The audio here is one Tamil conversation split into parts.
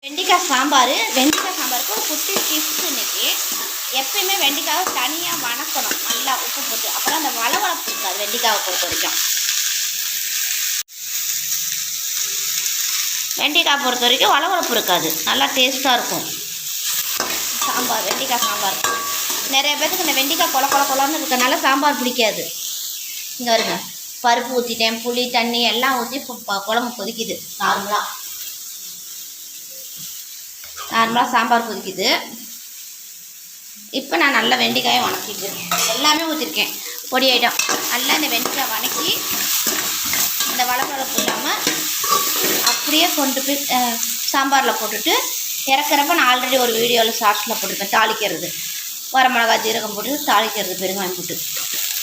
வெண்டிக்காய் சாம்பாருக்கு ஒரு குட்டி டிப்ஸ் இன்னைக்கு. எப்பயுமே வெண்டிக்காவை தனியாக வணக்கணும், நல்லா உப்பு போட்டு. அப்புறம் அந்த வளவளப்பு இருக்காது வெண்டிக்காவை பொறுத்த வரைக்கும். வெண்டிக்காய் பொறுத்த வரைக்கும் வளவளப்பு இருக்காது, நல்லா டேஸ்ட்டாக இருக்கும் வெண்டிக்காய் சாம்பார். நிறைய பேருக்கு இந்த வெண்டிக்காய் கொலன்னு இருக்கனால சாம்பார் பிடிக்காது. இங்கே வருங்க, பருப்பு ஊற்றிட்டேன், புளி தண்ணி எல்லாம் ஊற்றி குழம்பு கொதிக்குது. நார்மலாக சாம்பார் கொதிக்குது. இப்போ நான் நல்லா வெண்டிக்காயை வணக்கிட்டு எல்லாமே ஊற்றிருக்கேன், பொடி ஐட்டம். நல்லா இந்த வெண்டிக்காய் வணக்கி இந்த வளவளப்பு இல்லாமல் அப்படியே கொண்டு போய் சாம்பாரில் போட்டுட்டு இறக்குறப்ப நான் ஆல்ரெடி ஒரு வீடியோவில் ஷார்ட்ஸில் போட்டிருக்கேன். தாளிக்கிறது, வரமிளகா ஜீரகம் போட்டு தாளிக்கிறது, பெருங்காயம் போட்டு.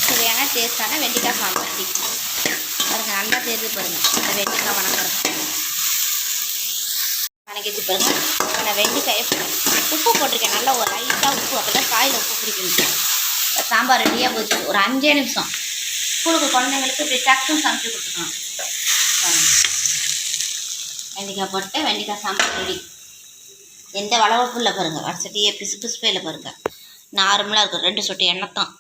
சரியான டேஸ்ட்டான வெண்டிக்காய் சாம்பார் பாருங்கள். நல்லா தேர்ந்து பாருங்கள், அந்த வெண்டிக்காய் வணக்கிறது வணக்கிச்சு பாருங்கள். நான் வெண்டிக்காயை உப்பு போட்டிருக்கேன், நல்லா ஒரு லைட்டாக உப்பு, அப்போ தான் காயில் உப்பு பிடிக்கணும். சாம்பார் ரெடியாக போச்சு. ஒரு 5 நிமிஷம் ஸ்கூலுக்கு குழந்தைங்களுக்கு இப்படி டக்குன்னு சமைச்சு கொடுத்துக்கலாம். வெண்டிக்காய் போட்டு வெண்டிக்காய் சாம்பார் ரெடி. எந்த வளவளப்பும் இல்லை பாருங்கள், வடசட்டியே பிசு பிசுப்பே இல்லை பாருங்கள், நார்மலாக இருக்கும். 2 சொட்டு எண்ணெய் தான்.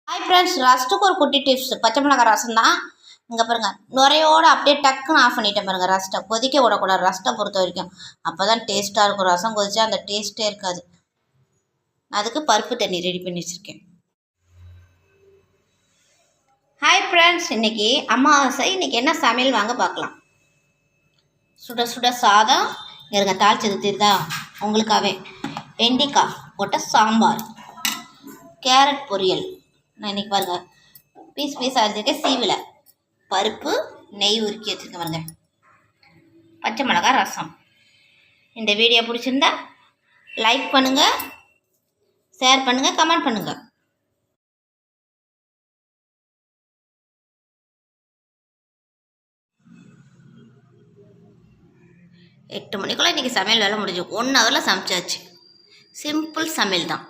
ஹாய் ஃப்ரெண்ட்ஸ், ரஸ்ட்டுக்கு ஒரு குட்டி டிப்ஸ். பச்சை மிளகாய் ரசம் தான். இங்கே பாருங்கள், நுரையோடு அப்படியே டக்குன்னு ஆஃப் பண்ணிட்டேன் பாருங்கள். ரஸ்ட்டை கொதிக்க விடக்கூடாது ரஸ்ட்டை பொறுத்த வரைக்கும், அப்போ தான் டேஸ்ட்டாக இருக்கும். ரசம் கொதிச்சா அந்த டேஸ்ட்டே இருக்காது. அதுக்கு பருப்பு தண்ணி ரெடி பண்ணி வச்சுருக்கேன். ஹாய் ஃப்ரெண்ட்ஸ், இன்றைக்கி அமாவாசை. இன்றைக்கி என்ன சமையல் வாங்க பார்க்கலாம். சுட சுட சாதம். இங்கே இருக்க தாளிச்சது தெரியுதா உங்களுக்காகவே. வெண்டிக்காய் போட்ட சாம்பார், கேரட் பொரியல். நான் இன்றைக்கி பாருங்கள் பீஸாக வச்சுருக்கேன், சீவில் பருப்பு, நெய் உருக்கி வச்சுருக்கேன் பாருங்கள். பச்சை மிளகா ரசம். இந்த வீடியோ பிடிச்சிருந்தா லைக் பண்ணுங்கள், ஷேர் பண்ணுங்கள், கமெண்ட் பண்ணுங்கள். எட்டு மணிக்குள்ளே இன்றைக்கி சமையல் வேலை முடிஞ்சு 1 ஹவரில் சமைச்சாச்சு. சிம்பிள் சமையல் தான்.